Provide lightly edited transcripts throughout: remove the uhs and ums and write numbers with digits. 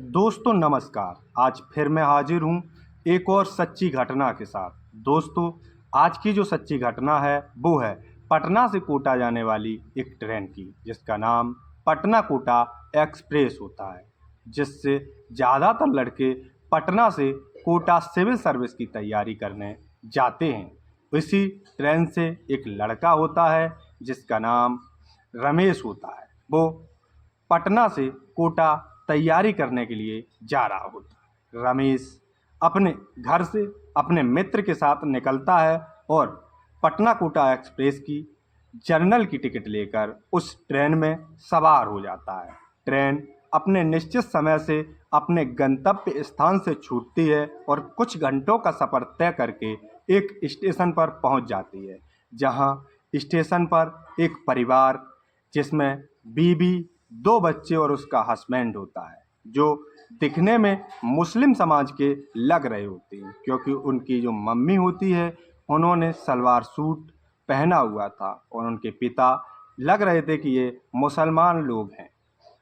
दोस्तों नमस्कार। आज फिर मैं हाजिर हूँ एक और सच्ची घटना के साथ। दोस्तों, आज की जो सच्ची घटना है वो है पटना से कोटा जाने वाली एक ट्रेन की, जिसका नाम पटना कोटा एक्सप्रेस होता है, जिससे ज़्यादातर लड़के पटना से कोटा सिविल सर्विस की तैयारी करने जाते हैं। इसी ट्रेन से एक लड़का होता है जिसका नाम रमेश होता है। वो पटना से कोटा तैयारी करने के लिए जा रहा होता है। रमेश अपने घर से अपने मित्र के साथ निकलता है और पटना कोटा एक्सप्रेस की जर्नल की टिकट लेकर उस ट्रेन में सवार हो जाता है। ट्रेन अपने निश्चित समय से अपने गंतव्य स्थान से छूटती है और कुछ घंटों का सफ़र तय करके एक स्टेशन पर पहुंच जाती है, जहां स्टेशन पर एक परिवार जिसमें बीवी, दो बच्चे और उसका हस्बैंड होता है, जो दिखने में मुस्लिम समाज के लग रहे होते हैं, क्योंकि उनकी जो मम्मी होती है उन्होंने सलवार सूट पहना हुआ था और उनके पिता लग रहे थे कि ये मुसलमान लोग हैं।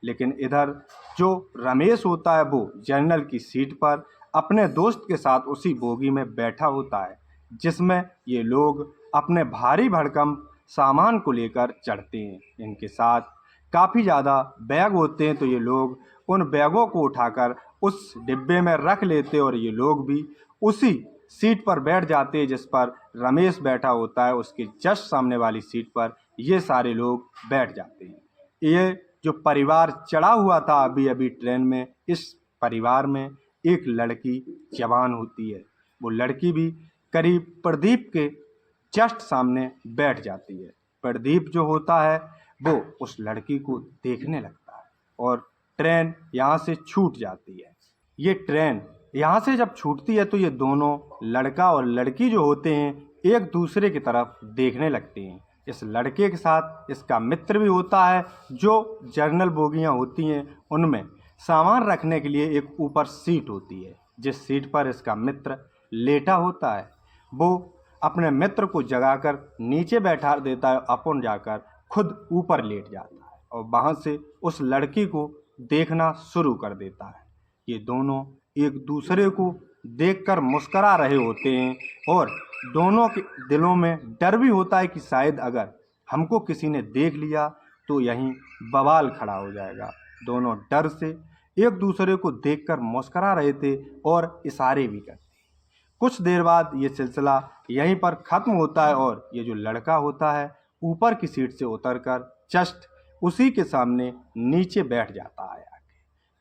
लेकिन इधर जो रमेश होता है वो जनरल की सीट पर अपने दोस्त के साथ उसी बोगी में बैठा होता है, जिसमें ये लोग अपने भारी भरकम सामान को लेकर चढ़ते हैं। इनके साथ काफ़ी ज़्यादा बैग होते हैं, तो ये लोग उन बैगों को उठाकर उस डिब्बे में रख लेते और ये लोग भी उसी सीट पर बैठ जाते हैं जिस पर रमेश बैठा होता है। उसके जस्ट सामने वाली सीट पर ये सारे लोग बैठ जाते हैं। ये जो परिवार चढ़ा हुआ था अभी अभी ट्रेन में, इस परिवार में एक लड़की जवान होती है। वो लड़की भी करीब प्रदीप के जस्ट सामने बैठ जाती है। प्रदीप जो होता है वो उस लड़की को देखने लगता है और ट्रेन यहाँ से छूट जाती है। ये ट्रेन यहाँ से जब छूटती है तो ये दोनों, लड़का और लड़की जो होते हैं, एक दूसरे की तरफ देखने लगते हैं। इस लड़के के साथ इसका मित्र भी होता है। जो जर्नल बोगियाँ होती हैं उनमें सामान रखने के लिए एक ऊपर सीट होती है, जिस सीट पर इसका मित्र लेटा होता है। वो अपने मित्र को जगाकर नीचे बैठा देता है, अपन जाकर खुद ऊपर लेट जाता है और वहाँ से उस लड़की को देखना शुरू कर देता है। ये दोनों एक दूसरे को देखकर मुस्करा रहे होते हैं और दोनों के दिलों में डर भी होता है कि शायद अगर हमको किसी ने देख लिया तो यहीं बवाल खड़ा हो जाएगा। दोनों डर से एक दूसरे को देखकर मुस्करा रहे थे और इशारे भी करते। कुछ देर बाद ये सिलसिला यहीं पर ख़त्म होता है और ये जो लड़का होता है ऊपर की सीट से उतरकर जस्ट उसी के सामने नीचे बैठ जाता है आके,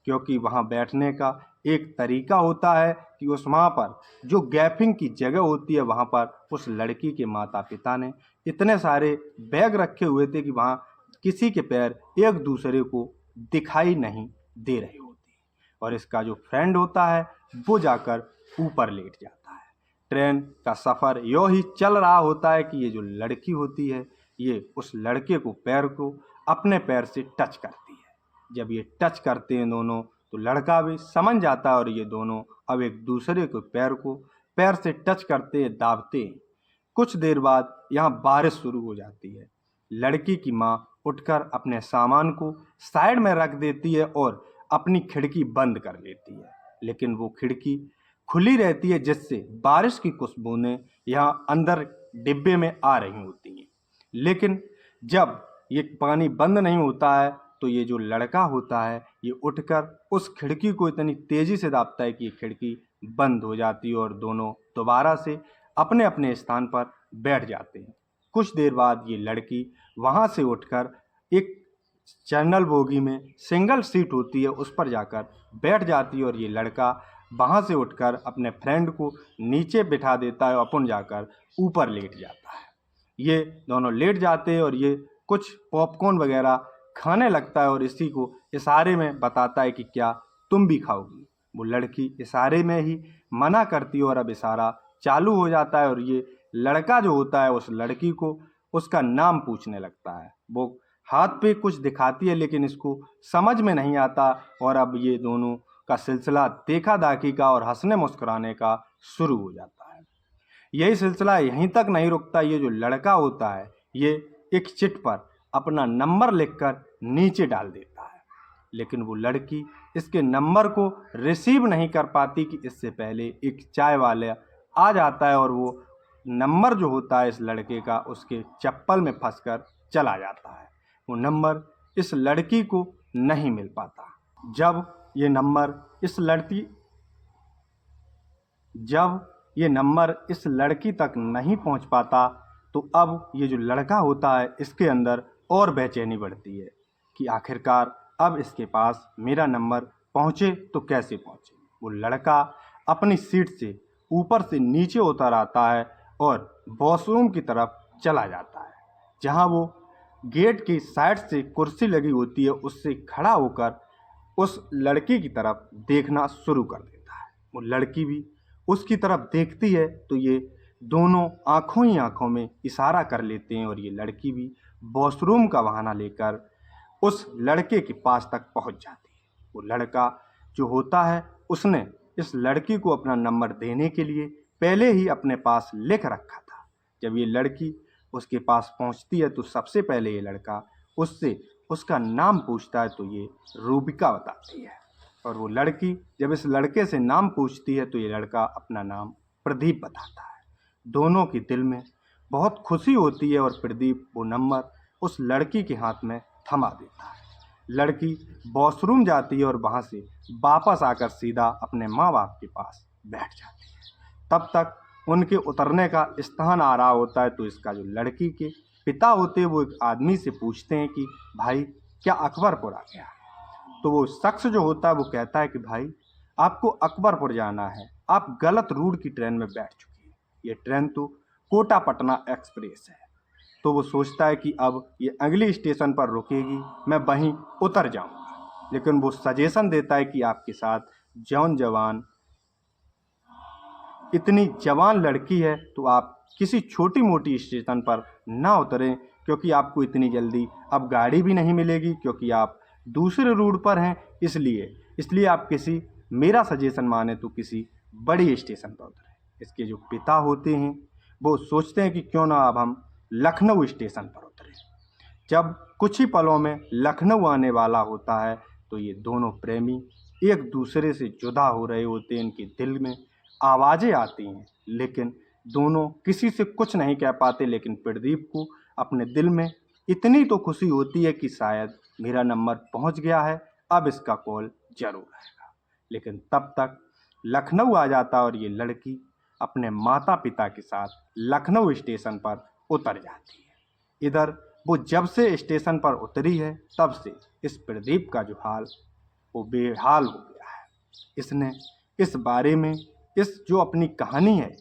क्योंकि वहाँ बैठने का एक तरीका होता है कि उस वहाँ पर जो गैपिंग की जगह होती है वहाँ पर उस लड़की के माता पिता ने इतने सारे बैग रखे हुए थे कि वहाँ किसी के पैर एक दूसरे को दिखाई नहीं दे रहे होते, और इसका जो फ्रेंड होता है वो जाकर ऊपर लेट जाता है। ट्रेन का सफ़र यूँ ही चल रहा होता है कि ये जो लड़की होती है ये उस लड़के को पैर को अपने पैर से टच करती है। जब ये टच करते हैं दोनों तो लड़का भी समझ जाता है और ये दोनों अब एक दूसरे के पैर को पैर से टच करते हैं, दाबते हैं। कुछ देर बाद यहाँ बारिश शुरू हो जाती है। लड़की की माँ उठकर अपने सामान को साइड में रख देती है और अपनी खिड़की बंद कर लेती है, लेकिन वो खिड़की खुली रहती है जिससे बारिश की कुछ बूंदें यहाँ अंदर डिब्बे में आ रही होती हैं। लेकिन जब ये पानी बंद नहीं होता है तो ये जो लड़का होता है ये उठकर उस खिड़की को इतनी तेज़ी से दाबता है कि ये खिड़की बंद हो जाती है और दोनों दोबारा से अपने अपने स्थान पर बैठ जाते हैं। कुछ देर बाद ये लड़की वहाँ से उठकर एक जनरल बोगी में सिंगल सीट होती है उस पर जाकर बैठ जाती है और ये लड़का वहाँ से उठकर अपने फ्रेंड को नीचे बिठा देता है, अपन जाकर ऊपर लेट जाता है। ये दोनों लेट जाते हैं और ये कुछ पॉपकॉर्न वगैरह खाने लगता है और इसी को इशारे में बताता है कि क्या तुम भी खाओगी। वो लड़की इशारे में ही मना करती है और अब इशारा चालू हो जाता है और ये लड़का जो होता है उस लड़की को उसका नाम पूछने लगता है। वो हाथ पे कुछ दिखाती है लेकिन इसको समझ में नहीं आता और अब ये दोनों का सिलसिला देखा दाखी का और हंसने मुस्कुराने का शुरू हो जाता है। यही सिलसिला यहीं तक नहीं रुकता। ये जो लड़का होता है ये एक चिट पर अपना नंबर लिखकर नीचे डाल देता है, लेकिन वो लड़की इसके नंबर को रिसीव नहीं कर पाती कि इससे पहले एक चाय वाला आ जाता है और वो नंबर जो होता है इस लड़के का उसके चप्पल में फंसकर चला जाता है। वो नंबर इस लड़की को नहीं मिल पाता। जब ये नंबर इस लड़की तक नहीं पहुंच पाता तो अब ये जो लड़का होता है इसके अंदर और बेचैनी बढ़ती है कि आखिरकार अब इसके पास मेरा नंबर पहुंचे तो कैसे पहुंचे। वो लड़का अपनी सीट से ऊपर से नीचे उतर आता है और वॉशरूम की तरफ चला जाता है, जहां वो गेट की साइड से कुर्सी लगी होती है उससे खड़ा होकर उस लड़की की तरफ देखना शुरू कर देता है। वो लड़की भी उसकी तरफ देखती है तो ये दोनों आंखों ही आंखों में इशारा कर लेते हैं और ये लड़की भी वॉशरूम का बहाना लेकर उस लड़के के पास तक पहुंच जाती है। वो लड़का जो होता है उसने इस लड़की को अपना नंबर देने के लिए पहले ही अपने पास लिख रखा था। जब ये लड़की उसके पास पहुंचती है तो सबसे पहले ये लड़का उससे उसका नाम पूछता है तो ये रूबिका बताती है। और वो लड़की जब इस लड़के से नाम पूछती है तो ये लड़का अपना नाम प्रदीप बताता है। दोनों के दिल में बहुत खुशी होती है और प्रदीप वो नंबर उस लड़की के हाथ में थमा देता है। लड़की वॉशरूम जाती है और वहाँ से वापस आकर सीधा अपने माँ बाप के पास बैठ जाती है। तब तक उनके उतरने का स्थान आ रहा होता है तो इसका जो लड़की के पिता होते हैं वो एक आदमी से पूछते हैं कि भाई क्या अकबरपुर आ गया। तो वो शख्स जो होता है वो कहता है कि भाई आपको अकबरपुर जाना है, आप गलत रूट की ट्रेन में बैठ चुकी हैं, ये ट्रेन तो कोटा पटना एक्सप्रेस है। तो वो सोचता है कि अब ये अगली स्टेशन पर रुकेगी, मैं वहीं उतर जाऊंगा। लेकिन वो सजेशन देता है कि आपके साथ इतनी जवान लड़की है तो आप किसी छोटी मोटी स्टेशन पर ना उतरें, क्योंकि आपको इतनी जल्दी अब गाड़ी भी नहीं मिलेगी क्योंकि आप दूसरे रूट पर हैं। इसलिए आप मेरा सजेशन माने तो किसी बड़ी स्टेशन पर उतरें। इसके जो पिता होते हैं वो सोचते हैं कि क्यों ना अब हम लखनऊ स्टेशन पर उतरें। जब कुछ ही पलों में लखनऊ आने वाला होता है तो ये दोनों प्रेमी एक दूसरे से जुदा हो रहे होते हैं। इनके दिल में आवाज़ें आती हैं लेकिन दोनों किसी से कुछ नहीं कह पाते। लेकिन प्रदीप को अपने दिल में इतनी तो खुशी होती है कि शायद मेरा नंबर पहुंच गया है, अब इसका कॉल जरूर आएगा। लेकिन तब तक लखनऊ आ जाता और ये लड़की अपने माता पिता के साथ लखनऊ स्टेशन पर उतर जाती है। इधर वो जब से स्टेशन पर उतरी है तब से इस प्रदीप का जो हाल वो बेहाल हो गया है। इसने इस बारे में जो अपनी कहानी है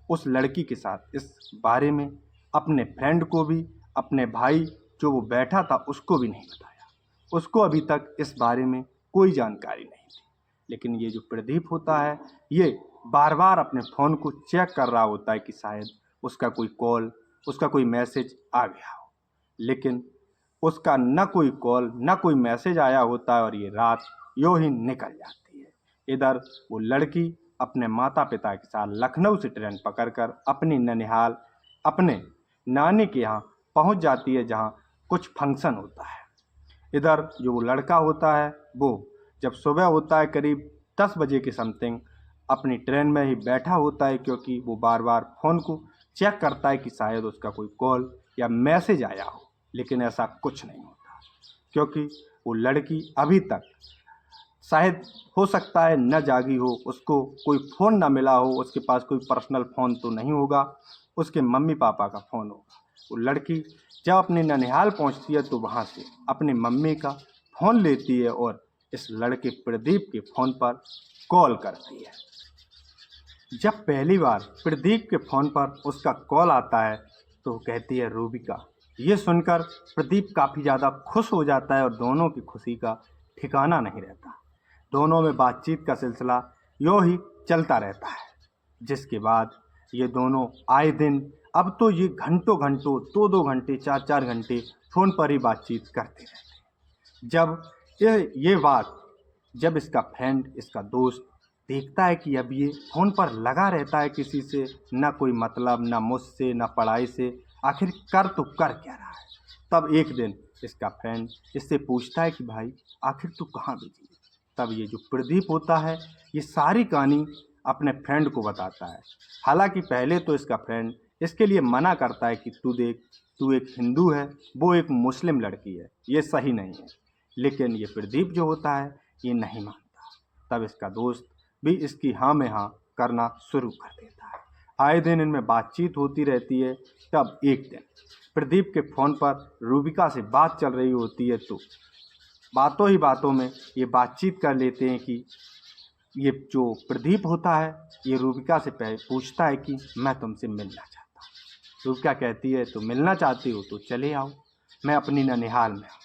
उस लड़की के साथ इस बारे में अपने फ्रेंड को भी, अपने भाई जो वो बैठा था उसको भी नहीं बताया। उसको अभी तक इस बारे में कोई जानकारी नहीं थी। लेकिन ये जो प्रदीप होता है ये बार बार अपने फ़ोन को चेक कर रहा होता है कि शायद उसका कोई कॉल, उसका कोई मैसेज आ गया हो। लेकिन उसका न कोई कॉल न कोई मैसेज आया होता है और ये रात यूँ ही निकल जाती है। इधर वो लड़की अपने माता पिता के साथ लखनऊ से ट्रेन पकड़कर अपनी ननिहाल अपने नानी के यहाँ पहुँच जाती है जहाँ कुछ फंक्शन होता है। इधर जो वो लड़का होता है वो जब सुबह होता है करीब 10 बजे के समथिंग अपनी ट्रेन में ही बैठा होता है, क्योंकि वो बार बार फ़ोन को चेक करता है कि शायद उसका कोई कॉल या मैसेज आया हो। लेकिन ऐसा कुछ नहीं होता क्योंकि वो लड़की अभी तक शायद हो सकता है न जागी हो, उसको कोई फ़ोन ना मिला हो, उसके पास कोई पर्सनल फ़ोन तो नहीं होगा, उसके मम्मी पापा का फ़ोन होगा। वो लड़की जब अपने ननिहाल पहुंचती है तो वहां से अपनी मम्मी का फ़ोन लेती है और इस लड़के प्रदीप के फ़ोन पर कॉल करती है। जब पहली बार प्रदीप के फ़ोन पर उसका कॉल आता है तो वो कहती है रूबिका। ये सुनकर प्रदीप काफ़ी ज़्यादा खुश हो जाता है और दोनों की खुशी का ठिकाना नहीं रहता। दोनों में बातचीत का सिलसिला यूँ ही चलता रहता है, जिसके बाद ये दोनों आए दिन अब तो ये घंटों घंटों 2-2 घंटे 4-4 घंटे फ़ोन पर ही बातचीत करते रहते हैं। जब इसका फ्रेंड, इसका दोस्त देखता है कि अब ये फ़ोन पर लगा रहता है किसी से, ना कोई मतलब, ना मुझसे ना पढ़ाई से, आखिर कर तो कर क्या रहा है। तब एक दिन इसका फ्रेंड इससे पूछता है कि भाई आखिर तू कहाँ बिजी है। तब ये जो प्रदीप होता है ये सारी कहानी अपने फ्रेंड को बताता है। हालांकि पहले तो इसका फ्रेंड इसके लिए मना करता है कि तू देख, तू एक हिंदू है, वो एक मुस्लिम लड़की है, ये सही नहीं है। लेकिन ये प्रदीप जो होता है ये नहीं मानता। तब इसका दोस्त भी इसकी हाँ में हाँ करना शुरू कर देता है। आए दिन इनमें बातचीत होती रहती है। तब एक दिन प्रदीप के फ़ोन पर रूबिका से बात चल रही होती है, तो बातों ही बातों में ये बातचीत कर लेते हैं कि ये जो प्रदीप होता है ये रूबिका से पूछता है कि मैं तुमसे मिलना चाहता हूँ। रूबिका कहती है तो मिलना चाहती हो तो चले आओ, मैं अपनी ननिहाल में हूँ।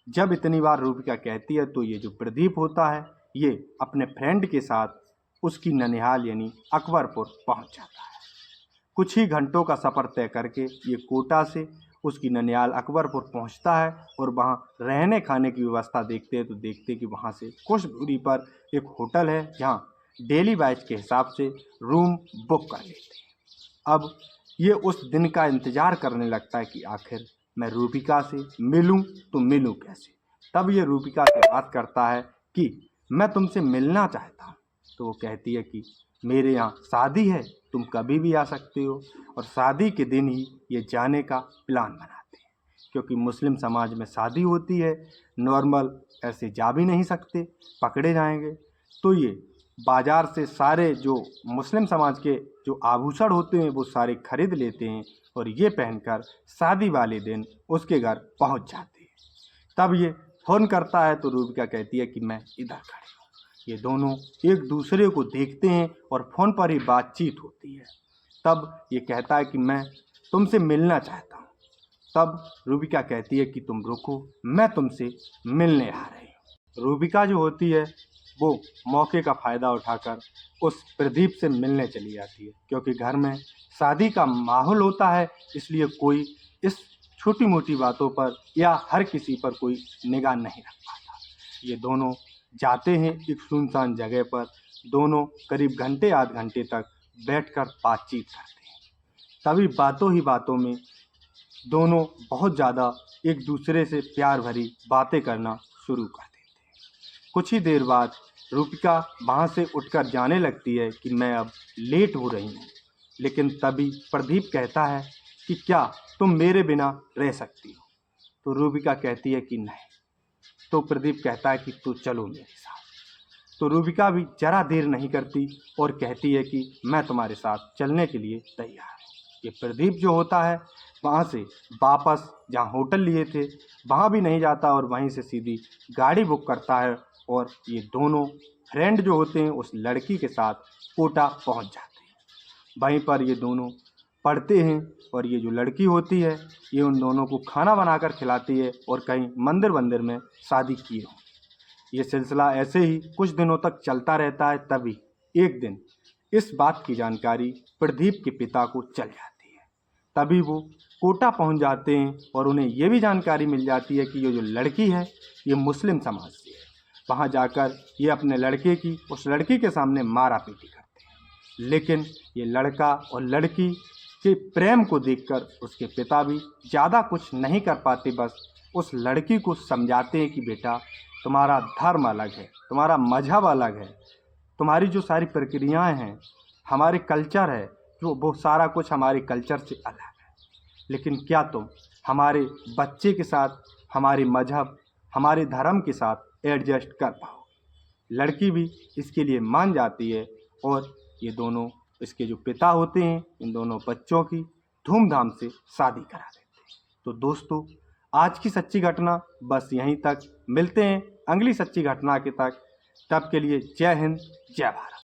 जब इतनी बार रूबिका कहती है तो ये जो प्रदीप होता है ये अपने फ्रेंड के साथ उसकी ननिहाल यानी अकबरपुर पहुँच जाता है। कुछ ही घंटों का सफ़र तय करके ये कोटा से उसकी ननिहाल अकबरपुर पहुंचता है और वहां रहने खाने की व्यवस्था देखते हैं तो देखते हैं कि वहां से कुछ दूरी पर एक होटल है जहां डेली बैच के हिसाब से रूम बुक कर लेते हैं। अब ये उस दिन का इंतज़ार करने लगता है कि आखिर मैं रूबिका से मिलूं तो मिलूं कैसे। तब ये रूबिका से बात करता है कि मैं तुमसे मिलना चाहता हूँ। तो वो कहती है कि मेरे यहाँ शादी है, तुम कभी भी आ सकते हो। और शादी के दिन ही ये जाने का प्लान बनाते हैं, क्योंकि मुस्लिम समाज में शादी होती है, नॉर्मल ऐसे जा भी नहीं सकते, पकड़े जाएंगे। तो ये बाज़ार से सारे जो मुस्लिम समाज के जो आभूषण होते हैं वो सारे खरीद लेते हैं और ये पहनकर शादी वाले दिन उसके घर पहुंच जाते हैं। तब ये फ़ोन करता है तो रूबिका कहती है कि मैं इधर खड़ी हूँ। ये दोनों एक दूसरे को देखते हैं और फ़ोन पर ही बातचीत होती है। तब ये कहता है कि मैं तुमसे मिलना चाहता हूँ। तब रूबिका कहती है कि तुम रुको, मैं तुमसे मिलने आ रही हूँ। रूबिका जो होती है वो मौके का फ़ायदा उठाकर उस प्रदीप से मिलने चली जाती है, क्योंकि घर में शादी का माहौल होता है, इसलिए कोई इस छोटी मोटी बातों पर या हर किसी पर कोई निगाह नहीं रख पाता। ये दोनों जाते हैं एक सुनसान जगह पर, दोनों करीब घंटे आध घंटे तक बैठकर बातचीत करते हैं। तभी बातों ही बातों में दोनों बहुत ज़्यादा एक दूसरे से प्यार भरी बातें करना शुरू कर देते हैं। कुछ ही देर बाद रूबिका वहाँ से उठकर जाने लगती है कि मैं अब लेट हो रही हूँ। लेकिन तभी प्रदीप कहता है कि क्या तुम मेरे बिना रह सकती हो। तो रूबिका कहती है कि नहीं। तो प्रदीप कहता है कि तो चलो मेरे साथ। तो रूबिका भी जरा देर नहीं करती और कहती है कि मैं तुम्हारे साथ चलने के लिए तैयार हूँ। ये प्रदीप जो होता है वहाँ से वापस जहाँ होटल लिए थे वहाँ भी नहीं जाता और वहीं से सीधी गाड़ी बुक करता है और ये दोनों फ्रेंड जो होते हैं उस लड़की के साथ कोटा पहुँच जाते हैं। वहीं पर ये दोनों पढ़ते हैं और ये जो लड़की होती है ये उन दोनों को खाना बनाकर खिलाती है और कहीं मंदिर वंदिर में शादी की हो। ये सिलसिला ऐसे ही कुछ दिनों तक चलता रहता है। तभी एक दिन इस बात की जानकारी प्रदीप के पिता को चल जाती है। तभी वो कोटा पहुंच जाते हैं और उन्हें ये भी जानकारी मिल जाती है कि ये जो लड़की है ये मुस्लिम समाज से है। वहाँ जाकर ये अपने लड़के की उस लड़की के सामने मारा पीटी करते हैं। लेकिन ये लड़का और लड़की के प्रेम को देखकर उसके पिता भी ज़्यादा कुछ नहीं कर पाते, बस उस लड़की को समझाते हैं कि बेटा तुम्हारा धर्म अलग है, तुम्हारा मजहब अलग है, तुम्हारी जो सारी प्रक्रियाएं हैं, हमारे कल्चर है जो वो सारा कुछ हमारे कल्चर से अलग है। लेकिन क्या तुम हमारे बच्चे के साथ हमारे मजहब हमारे धर्म के साथ एडजस्ट कर पाओगे। लड़की भी इसके लिए मान जाती है और ये दोनों इसके जो पिता होते हैं इन दोनों बच्चों की धूमधाम से शादी करा देते हैं। तो दोस्तों आज की सच्ची घटना बस यहीं तक। मिलते हैं अगली सच्ची घटना के तक। तब के लिए जय हिंद, जय भारत।